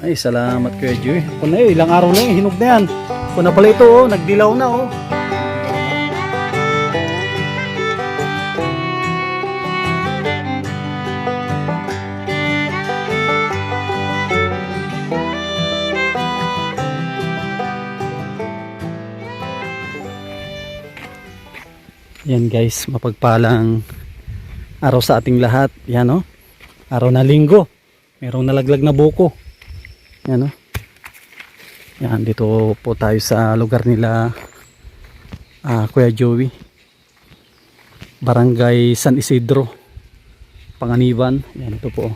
Ay, salamat Kuya Joy. Kung na ilang araw lang, hinog na yan. Kung na pala ito, nagdilaw na oh. Yan guys, mapagpalang araw sa ating lahat. Yan oh. Araw na linggo. Merong nalaglag na buko. Yan oh. Yan, dito po tayo sa lugar nila Kuya Joey. Barangay San Isidro, Panganiban. Yan, ito po.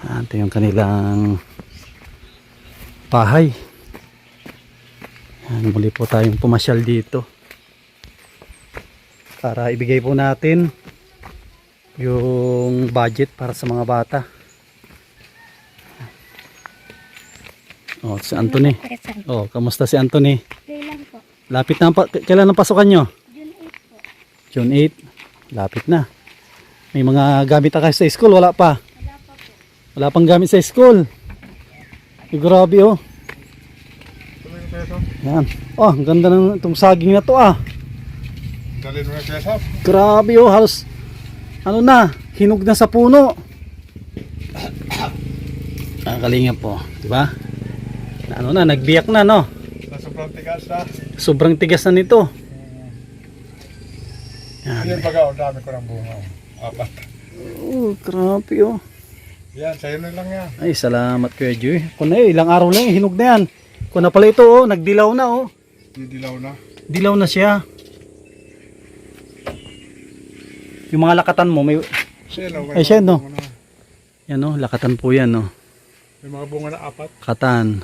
Yan, ito yung kanilang bahay. Yan, muli po tayong pumasyal dito para ibigay po natin yung budget para sa mga bata. Oh, si Anthony. Oh, kamusta si Anthony? Kailan po? Lapit na kailan ang pasukan nyo? June 8 po. June 8. Lapit na. May mga gamit na kayo sa school? Wala pa? Wala pa po. Wala pang gamit sa school. Ay, grabe oh. Yan. Oh, ang ganda ng itong saging na to ah. Dalhin mo na kesa. Grabe oh, halos ano na, hinog na sa puno. Kalingap po, di ba? Ano na, nagbiyak na no. Sa sobrang tigas na. Sobrang tigas na nito. Yan. Yan baga, ang dami ko ng bunga. Apat. Oh, grabe oh. Yan, sa'yo na lang yan. Ay, salamat Kuya Joy. Kung na ilang araw lang, hinog na yan. Kung na pala ito oh, nagdilaw na oh. Didilaw na. Dilaw na siya. Yung mga lakatan mo, may... Ay, siya, no? Yan oh, lakatan po yan oh. May mga bunga na apat. Katan.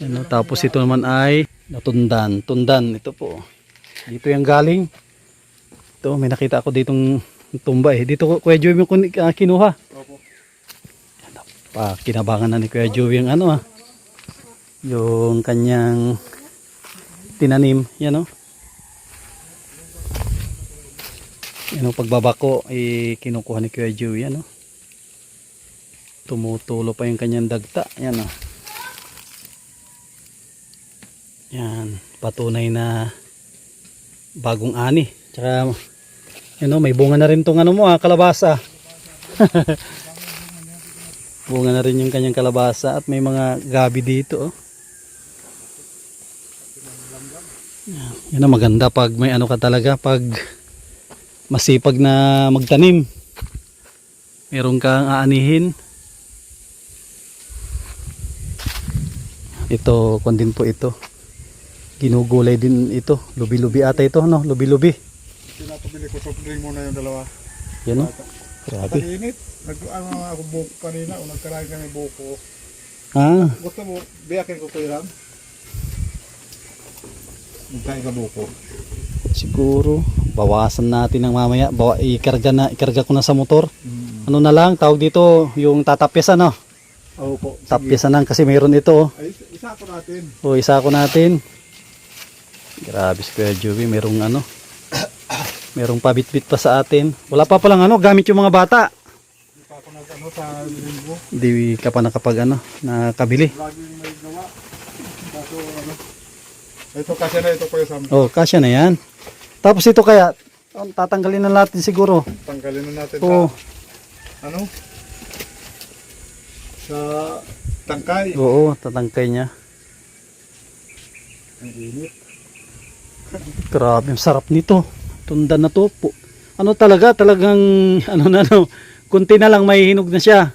Yan oh, tapos ito naman ay natundan. Tundan, ito po. Dito yung galing. Ito, may nakita ako ditong tumba eh. Dito Kuya Joey yung kinuha. Opo. Kinabangan na ni Kuya Joey yung ano ah. Yung kanyang tinanim. Yan oh. Yan o, pagbabako ay kinukuha ni Kuya Joey. Yan o, tumutulo pa yung kanyang dagta. Yan o, yan, patunay na bagong ani. Tsaka yan o, may bunga na rin tong ano mo kalabasa. Bunga na rin yung kanyang kalabasa. At may mga gabi dito o. Yan o, maganda pag may ano ka talaga, pag masipag na magtanim, meron kang aanihin. Ito, kung po ito, ginugulay din ito, lubi-lubi ata ito, no? Lubi-lubi. Pinapabili ko, sobrang muna yung dalawa. Yan o, grabe. Pag-init, nag-ano ako buko kanina, o nagkarahin kami buko. Ah, Gusto mo, biyakin ko kuya Ram? Magkain ka buko. siguro, bawasan natin ng mamaya. Ikarga ko na sa motor. Ano na lang, tawag dito, yung tatapyasan, no? Opo. Tapyasan lang kasi mayroon ito. Ay, isa ko natin. O, isa ko natin. Grabe si Kuya Joey, merong ano, merong pabit-bit pa sa atin. Wala pa palang ano, gamit yung mga bata. Hindi pa ako nag-ano sa linggo. Hindi ka pa nakapag ano, nakabili. Laging may gawa. Kaso ano. Ito kasi na ito kuya Sam. Oh, kasya na yan. Tapos ito kaya, tatanggalin na natin siguro. Tanggalin na natin Oo. sa ano? Sa tangkay. Oo, tatangkay niya. Ang init. Grabe, ang sarap nito. Tundan na to po. Ano talagang ano na no, kunti na lang may hinog na siya.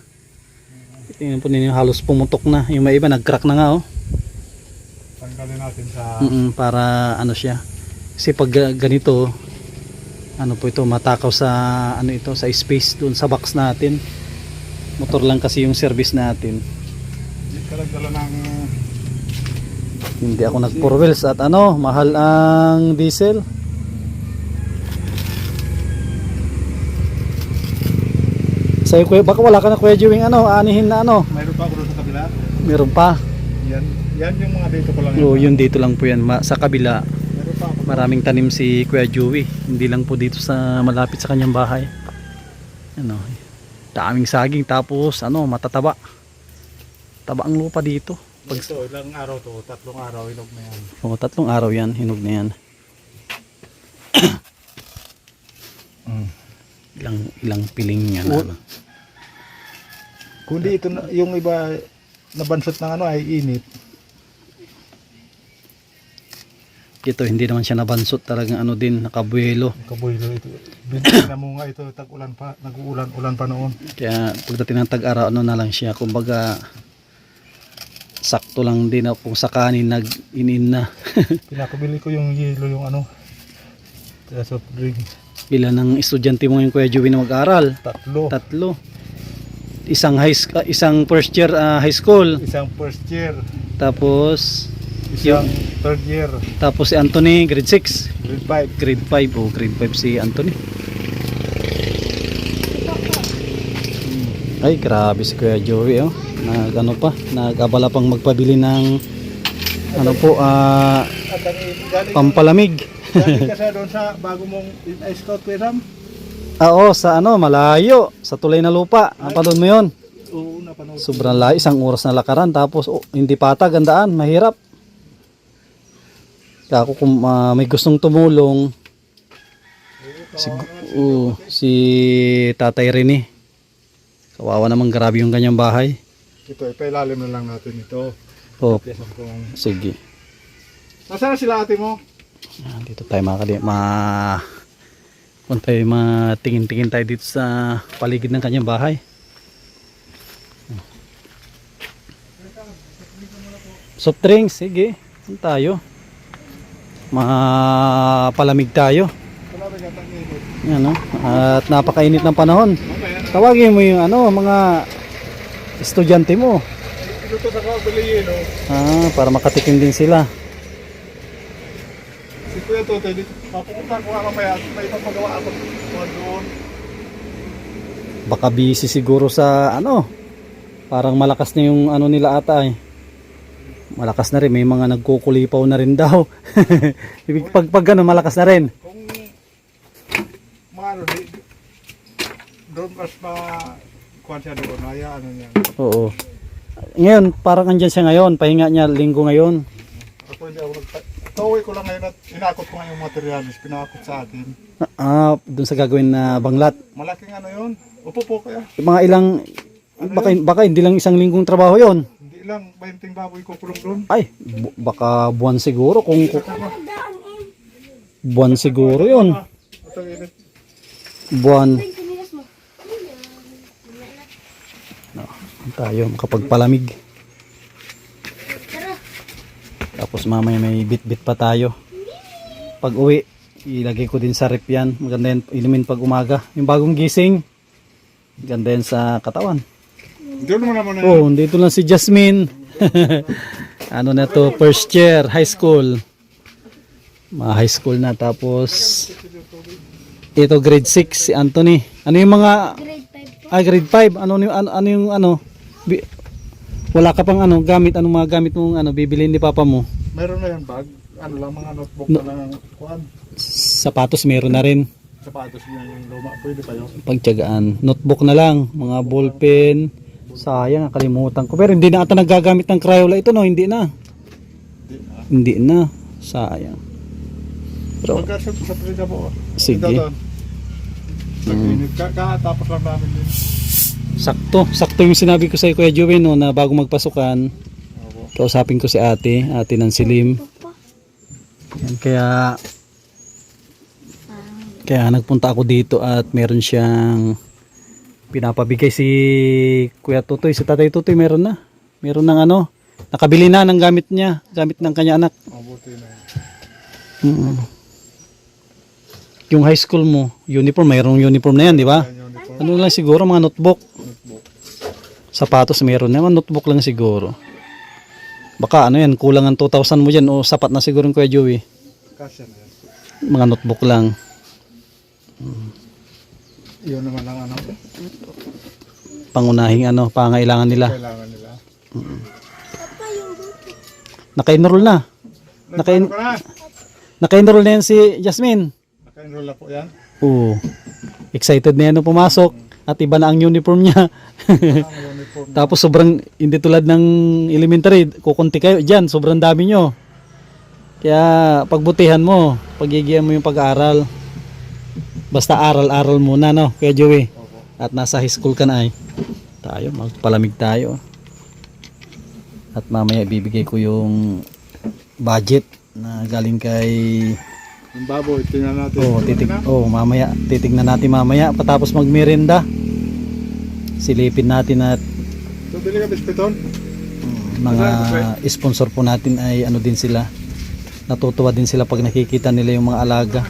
Tingnan po ninyo, halos pumutok na. Yung may iba nag-crack na nga oh. Tanggalin natin sa Para ano siya. Kasi pag ganito, ano po ito, matakaw sa ano ito, sa space doon sa box natin. Motor lang kasi yung service natin. Hindi ka nagdala ng Hindi ako nag 4 wheels at ano, mahal ang diesel. Sa'yo kuya, baka wala ka na Kuya Joey ano, anihin na ano. mayroon pa ako doon sa kabila. Meron pa. Yan yung mga dito ko lang. O, yun dito lang po yan. Sa kabila, Meron pa ako. maraming tanim si Kuya Joey. Hindi lang po dito sa malapit sa kanyang bahay. Ano, Daming saging tapos ano, matataba. Taba ang lupa dito. Pag, Ito, ilang araw to? 3 araw, inog na yan. 3 araw yan, hinog na yan. Ilang piling yan. Oh. Ano. Kundi ito, yung iba nabansot ng ano ay init. Ito hindi naman siya nabansot, talagang ano din, nakabuelo. Kabuelo ito. Binigyan na mo nga ito, tag-ulan pa, nag-uulan pa noon. Kaya pagdating ng tag-araw, ano na lang siya, kumbaga sakto lang din kung sa kanin nag-inin na. Pinakabili ko yung yelo, yung ano, soft drink. Ilan ng estudyante mo yung Kuya Joey na mag-aral? 3. 3. Isang first year high school. Isang first year. Tapos Isang third year. tapos si Anthony grade 6. Grade 5. Grade 5. Oh, grade 5 si Anthony. Ay, grabe si Kuya Joey, oh. Nag-abala pang magpabili ng ano po, At ang galing, pampalamig. galing ka sa doon sa bago mong ice scout Ram? Oo, sa ano, malayo, sa tulay na lupa. Napanood mo 'yon? Oo, napanood. Sobrang layo, 1 oras na lakaran tapos hindi patag ang daan, mahirap. Kaya ako kung may gustong tumulong si Tatay Rene. Kawawa naman, grabe yung kanyang bahay. Ito, ipailalim na lang natin ito. Oh, Pesan kong... sige. Nasaan na sila ate mo? Dito tayo kung tayo matingin-tingin tayo dito sa paligid ng kanyang bahay. Soft drinks, sige. Saan tayo? Mapalamig tayo. Wala ba gatang init? Yan, no? At napakainit ng panahon. Mamaya, Tawagin mo yung ano, mga estudyante mo. iluto sa kabili yelo. Para makatikim din sila. Si Kuya Totoy, papupunta ko nga mamaya. May papagawa ako doon. Baka busy siguro sa ano. Parang malakas na yung ano nila ata eh. Malakas na rin, may mga nagkukulipaw na rin daw. pag ano, malakas na rin. Kung maano, doon mas kuhan siya doon. Hayaan niya. Oo. Ngayon, parang andyan siya ngayon. Pahinga niya, linggo ngayon. Ako hindi ako Taway ko lang ngayon at inakot ko nga yung materialis. Pinakot sa akin. Doon sa gagawin na banglat. Malaking ano yun. Upo po kaya. Mga ilang, baka hindi lang 1 linggong trabaho yon. Hindi lang 20 baboy ko kulong doon. Ay, baka buwan siguro. Buwan siguro yon. Ito init. Buwan. Tayo makapagpalamig. Tapos mamaya may bit-bit pa tayo. Pag uwi, ilagay ko din sa rep yan. Maganda yan inumin pag umaga. Yung bagong gising, ganda yan sa katawan. Doon naman Oh, dito lang si Jasmine. Ano na to, first year, high school. High school na. Tapos, ito grade 6, si Anthony. Ano yung mga... Grade 5 po. Grade 5. Ano yung ano? Wala ka pang ano, anong mga gamit mong ano, bibilin ni papa mo? Meron na yan bag. Ano lang, mga notebook na lang. Kuhan. Sapatos meron na rin. Sapatos niya yung luma. Pwede pa yun. Pagtiyagaan. Notebook na lang, mga ballpen. Sayang, nakalimutan ko. Pero hindi na ata nagagamit ng Crayola ito, no? Hindi na. Hindi na. Sayang. Pero, Pagka sa pwede po. sige. Ito doon. Nag-init. Katapos lang namin din. Sakto yung sinabi ko sa Kuya Joey, no, na bago magpasukan, kausapin ko si ate ng Silim. Yan, kaya nagpunta ako dito at meron siyang pinapabigay si Kuya Tutoy, si Tatay Tutoy meron ng ano, nakabili na ng gamit niya, gamit ng kanya anak. Mabuti na. Yung high school mo, uniform, mayroong uniform na yan, di ba? Ano lang siguro, mga notebook. Sapatos meron naman, notebook lang siguro. Baka ano yan, kulang ang 2,000 mo dyan o sapat na siguro yung Kuya Joey. Kasya na yan. Mga notebook lang. Yun naman ang ano. Pangunahing ano, pangailangan nila. Kailangan nila. Naka-enroll na. Nagpaano ka na? Naka-enroll na yan si Jasmine. Naka-enroll na po yan. Oo. Excited na yan nung pumasok. At iba na ang uniform niya. Ang uniform. Tapos sobrang, hindi tulad ng elementary, kukunti kayo dyan, sobrang dami nyo. Kaya pagbutihan mo, pagigihan mo yung pag-aaral. Basta aral-aral muna, no, Kuya Joey. Opo. At nasa high school ka na ay. Tayo, magpalamig tayo. At mamaya ibibigay ko yung budget na galing kay... Yung baboy, tingnan natin. Mamaya titignan natin mamaya patapos magmerienda. Silipin natin at So, bili ka bispiton? mga sponsor po natin ay ano din sila. Natutuwa din sila pag nakikita nila yung mga alaga.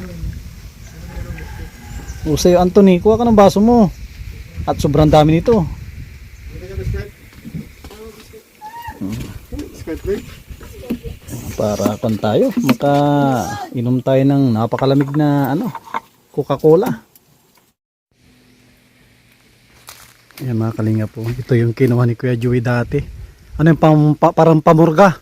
O sa'yo Anthony, kuha ka ng baso mo. At sobrang dami nito. Bili ka biskit? Biskit, please. Para kan tayo, inom tayo ng napakalamig na Coca-Cola. Ayan mga kalinga po. Ito yung kinuha ni Kuya Joey dati. Ano yung parang pamurga?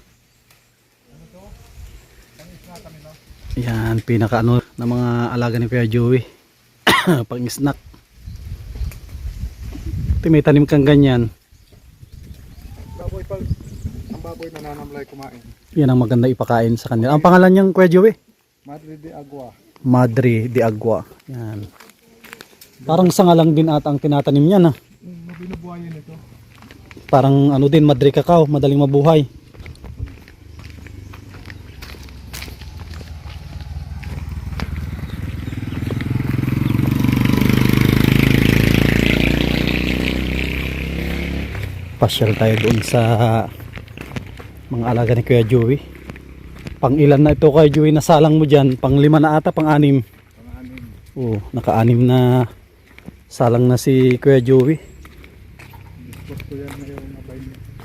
Yan, pinaka ng mga alaga ni Kuya Joey. Pang snack. Ito may tanim kang ganyan. Baboy pag ang baboy nananamlay kumain. Yan ang maganda ipakain sa kanila. Ang pangalan niyang Kuya Joey? Madre de Agua. Madre de Agua. Yan. Parang sanga lang din ata ang tinatanim niya na. Binubuhayin ito. Parang din, Madre Cacao, madaling mabuhay. Pasyal tayo doon sa mga alaga ni Kuya Joey. Pang ilan na ito Kuya Joey na salang mo dyan? Pang 5 na ata, pang 6. Pang-anim. Oo, naka-6 na salang na si Kuya Joey. Gusto yan na yung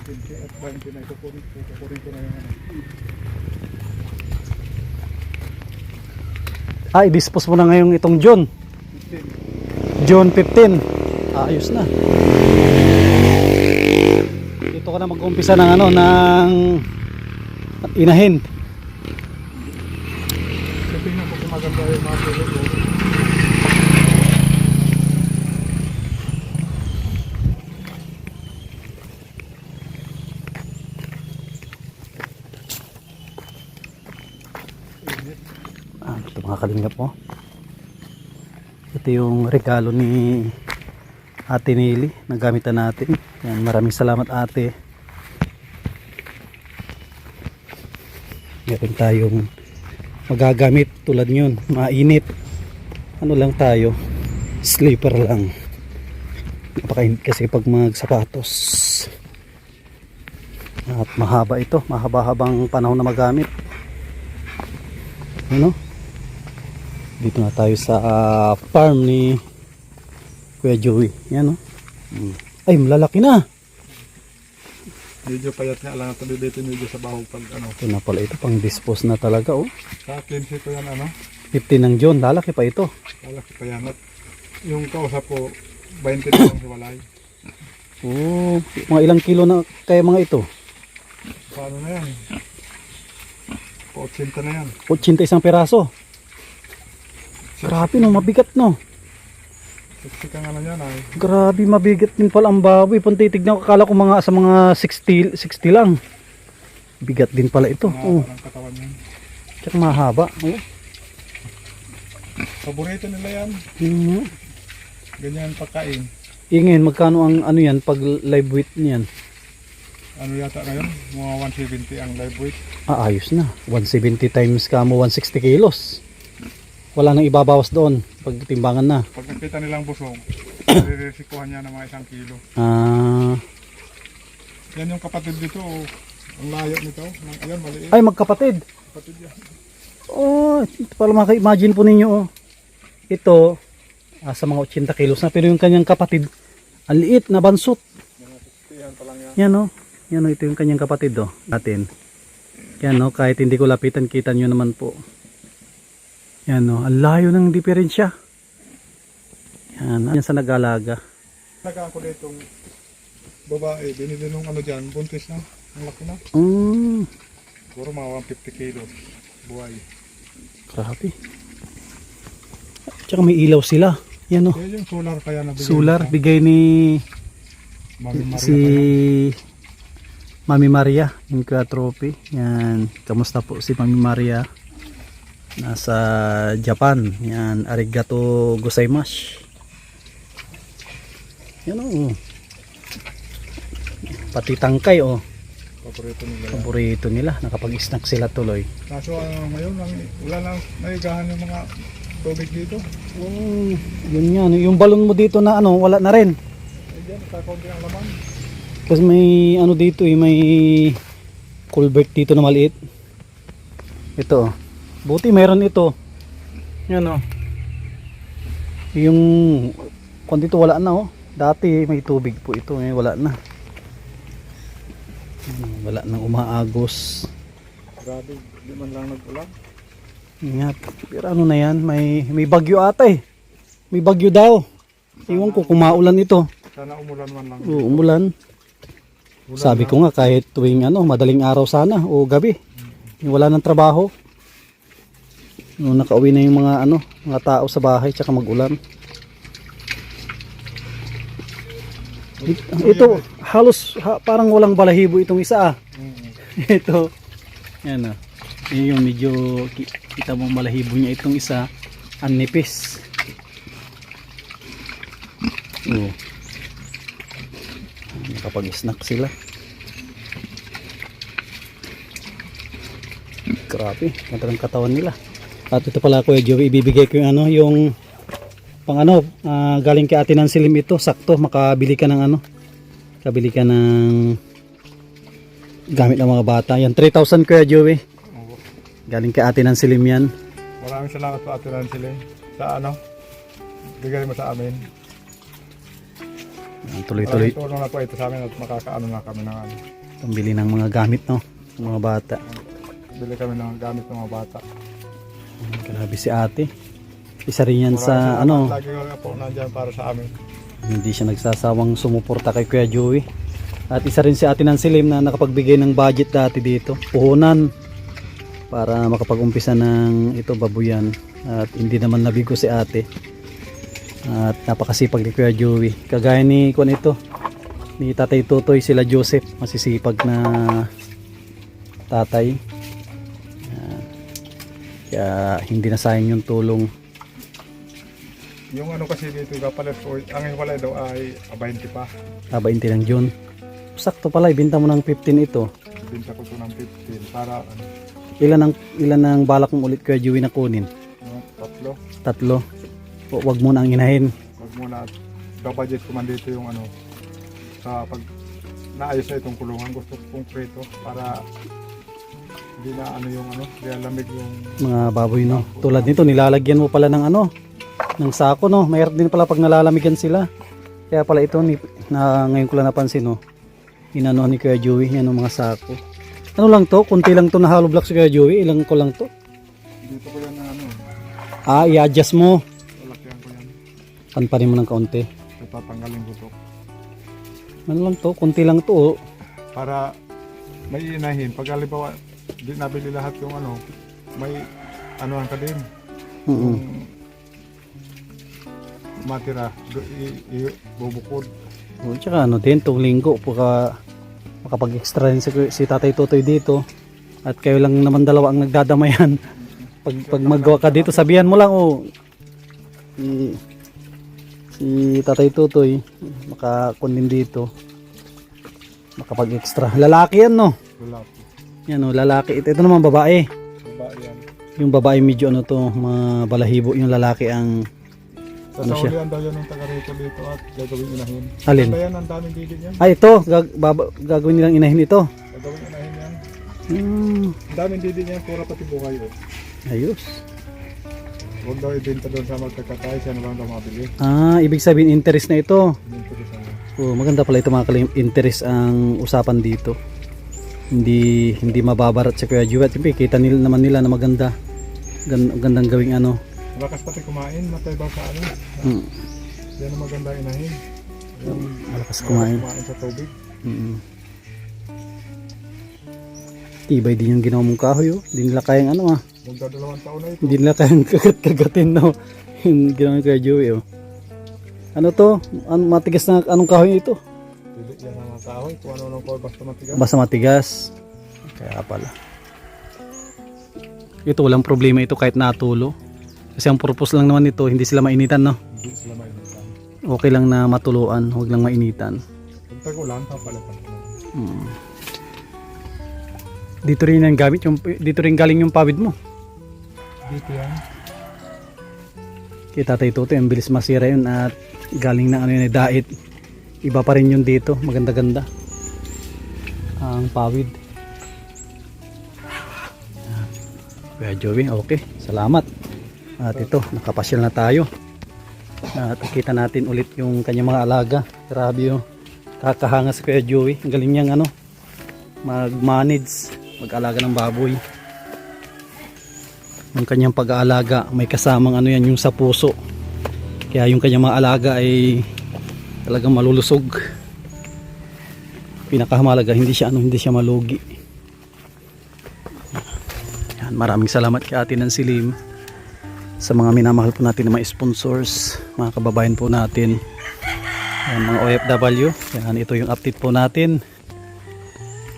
20 at 20 na ito. Kukunin ko na yung I-dispose mo na ngayong itong June 15. Ayos na. Dito ka na mag-umpisa ng ng inahin. tingnan ko kung maganda yung mga tulo ko. Ito mga kalingap po. Ito yung regalo ni Ate Nili na gamitan natin. Yan, maraming salamat ate. Meron tayong magagamit tulad yun, mainit. Ano lang tayo, sleeper lang. Napakainit kasi pag magsapatos. At mahaba ito, mahaba-habang panahon na magamit. Ano? Dito na tayo sa farm ni Kuya Joey. Yan, no? Ay, malalaki na. Medyo payat nga lang ito dito medyo sa bahog pag Ito na pala ito, pang dispose na talaga, oh. Sa 15 ko yan 15 ng John, lalaki pa ito. Lalaki pa yan at yung kausap ko 20 na lang hiwalay. Oh, mga ilang kilo na kaya mga ito? Paano na yan? 80 na yan. 80 isang peraso. Grabe no, mabigat no. 60 ka nga na yan ay. Grabe, mabigat din pala ang baboy. Kung titignan ko, akala ko mga sa mga 60 lang. Bigat din pala ito. Oh. Ang katawan yan. Tsaka mahaba. Oh. Paborito nila yan. Ganyan pagkain. Ngayon, magkano ang yan pag live weight niyan? Ano yata ngayon? Mga 170 ang live weight. Ayos na. 170 times kamo 160 kilos. Wala nang ibabawas doon pag timbangan na. Pag nakita nilang busog, ririsikuhan niya ng mga 1 kilo. Yan yung kapatid dito. Oh. Ang layo nito. Ayan, maliit. Ay, magkapatid. Kapatid yan. Oh, ito pala maka-imagine po ninyo. Oh. Ito, sa mga 80 kilos na. Pero yung kanyang kapatid, ang liit na bansot. Mga 60 pa lang yan. Yan o. Yan o, ito yung kanyang kapatid o. Natin. Yan o, kahit hindi ko lapitan, kita nyo naman po. Yan o, ang layo ng diferensya. Yan, yan sa nag-alaga. Nagaan ko ditong babae, binili nung ano dyan, buntis na. Ang laki na. Puro mga 150 kilos. Buhay. Grabe. Tsaka may ilaw sila. Yan o. Yan yung solar kaya nabigay. Solar, sa bigay ni Mami Maria si kaya. Mami Maria, yung Kuya Trophy. Yan, kamusta po si Mami Maria? Nasa Japan. Yan, arigato gozaimasu. Yan o. Pati tangkay o. Paborito nila. yan. Paborito nila. Nakapag-snack sila tuloy. Kaso ngayon, wala lang naigahan yung mga tubig dito. Oh, yun nga. Yung balon mo dito na ano, wala na rin. Eh dyan, kakaunti ang laman. Kasi may ano dito may culvert dito na maliit. Ito. Buti meron ito. Yan o. Yung kung dito wala na o. Dati may tubig po ito. Ngayon wala na. Wala nang umaagos. Grabe, di man lang nag-ulan. Ingat. Pero ano na yan? May bagyo ata eh. May bagyo daw. Iwan ko kung maulan ito. Sana umulan man lang. Oo, umulan. Ulan Sabi lang. ko nga kahit tuwing ano, madaling araw sana o gabi. Yung wala ng trabaho. Nung nakauwi na yung mga tao sa bahay tsaka mag-ulan. Ito halos parang walang balahibo itong isa ah. Ito. Yan ah. Yun yung medyo kita mo balahibo niya itong isa. Ang nipis. Oh. Nakapag-snack sila. Grabe, ganda ng katawan nila. At ito pala Kuya Joey, ibibigay ko yung yung pang galing kay Ate Nancy Lim ito, sakto makabili ka ng kabili ka ng gamit ng mga bata. Yan 3,000 Kuya Joey. Oo. Galing kay Ate Nancy Lim yan. Maraming salamat po Ate Nancy sa bigay mo sa amin. Yan, tuloy-tuloy Maraming tulong na po ito sa amin at makakaano na kami ng pambili ng mga gamit ng mga bata. bili kami ng gamit ng mga bata. Grabe si Ate. Isa rin yan sa Maraming salamat. Lagi nga po nandyan para sa amin. hindi siya nagsasawang sumuporta kay Kuya Joey. At isa rin si Ate Nancy Lim na nakapagbigay ng budget dati dito, puhunan para makapag-umpisa ng ito babuyan. At hindi naman nabigo si Ate. At napakasipag ni Kuya Joey. Kagaya ni ni Tatay Tutoy, sila Joseph, masisipag na tatay. Kaya hindi na sayang yung tulong. Yung kasi dito kapalit po, ang hiwalay daw ay 20 pa. 20 ng June. Sakto pala, ibenta mo ng 15 ito. Binta ko ito ng 15 para Ilan ang balak mo ulit Kuya Joey na kunin? tatlo. 3. O, wag mo na ang inahin. Wag muna at budget ko man dito yung sa pag naayos na itong kulungan, gusto kong preto para hindi na lamig yung Mga baboy no. Tulad nito, nilalagyan mo pala ng ng sako no. Mayroon din pala pag nalalamigan sila. Kaya pala ito ngayon ko lang napansin no. Inano ni Kuya Joey yan ng mga sako. Ano lang to? Kunti lang to na hollow blocks Kuya Joey. Ilang ko lang to? dito ko yan na I-adjust mo. lalakyan ko yan. Panparin mo ng kaunti. Tatanggalin ko to Ano lang to? Kunti lang to oh. para may inahin. Pag halimbawa di nabili lahat yung may anuhan ka din. Mm-mm. Yung matira bubukod. O, tsaka din, itong linggo makapag-extra rin si Tatay Tutoy dito. At kayo lang naman dalawa ang nagdadamayan. Pag magawa ka dito, sabihan mo lang si Tatay Tutoy makakundin dito. Makapag-extra. Lalaki yan no? Lalaki. Yan o, lalaki. Ito naman babae. Babae yan. Yung babae medyo mabalahibo. Yung lalaki ang Sasahulian daw yan ng taga rito dito at gagawin inahin. Alin? Ganda yan, ang daming digit yan. Ay ito, gagawin nilang inahin ito. Gagawin inahin yan. Ang Hmm, daming digit yan, pura pati buhay. ayos. Huwag daw ibenta doon sa magkakatay, siya na lang daw mabili. Ibig sabihin interest na ito. Ibenta ko sana. Maganda pala ito mga kalim, interest ang usapan dito. Hindi mababarat sa Kuya Joey. At siyempre, kita naman nila na maganda. Gandang gawing Malakas pati kumain, matay ba sa Yan ang maganda inahin. Yan, malakas kumain. kumain sa tubig. Tibay din yung ginawa mong kahoy oh. Hindi nila kayang Magdadalawang taon na ito. Hindi nila kayang kagatin no. Yung ginawa ni Kuya Joey oh. Ano to? Matigas na anong kahoy ito? Pili yan ang mga kahoy. Kung ano nung kahoy basta matigas. Basta matigas. Kaya pala. Ito walang problema ito kahit natulo. Kasi ang purpose lang naman nito, hindi sila mainitan, no? Hindi sila mainitan. Okay lang na matuluan, huwag lang mainitan. Pag tagulan, papalitan ko. Dito rin ang gamit yung dito rin galing yung pawid mo. Dito yan. Kay Tatay Toto, ang bilis masira yun at galing na ano yun, dait. Iba pa rin yun dito, maganda-ganda. Ang pawid. Kuya Joey, okay. Salamat. At ito, nakapasyal na tayo. At kita natin ulit yung kanyang mga alaga. Grabe yun. Kakahanga si Kuya Joey. Ang galing niyang ano, mag-manage, mag-alaga ng baboy. Yung kanyang pag-aalaga, may kasamang ano yan, yung sa puso. Kaya yung kanyang mga alaga ay talagang malulusog. Pinakamahalaga, hindi siya malugi. Yan, maraming salamat kay Ate Nancy Lim sa mga minamahal po natin na mga sponsors, mga kababayan po natin. Yan, mga OFW. Yan, ito yung update po natin.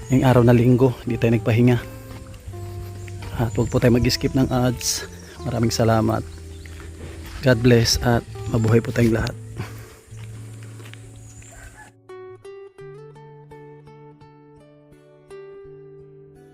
Yung araw na linggo, di tayo nagpahinga. At huwag po tayo mag-skip ng ads. Maraming salamat. God bless at mabuhay po tayong lahat.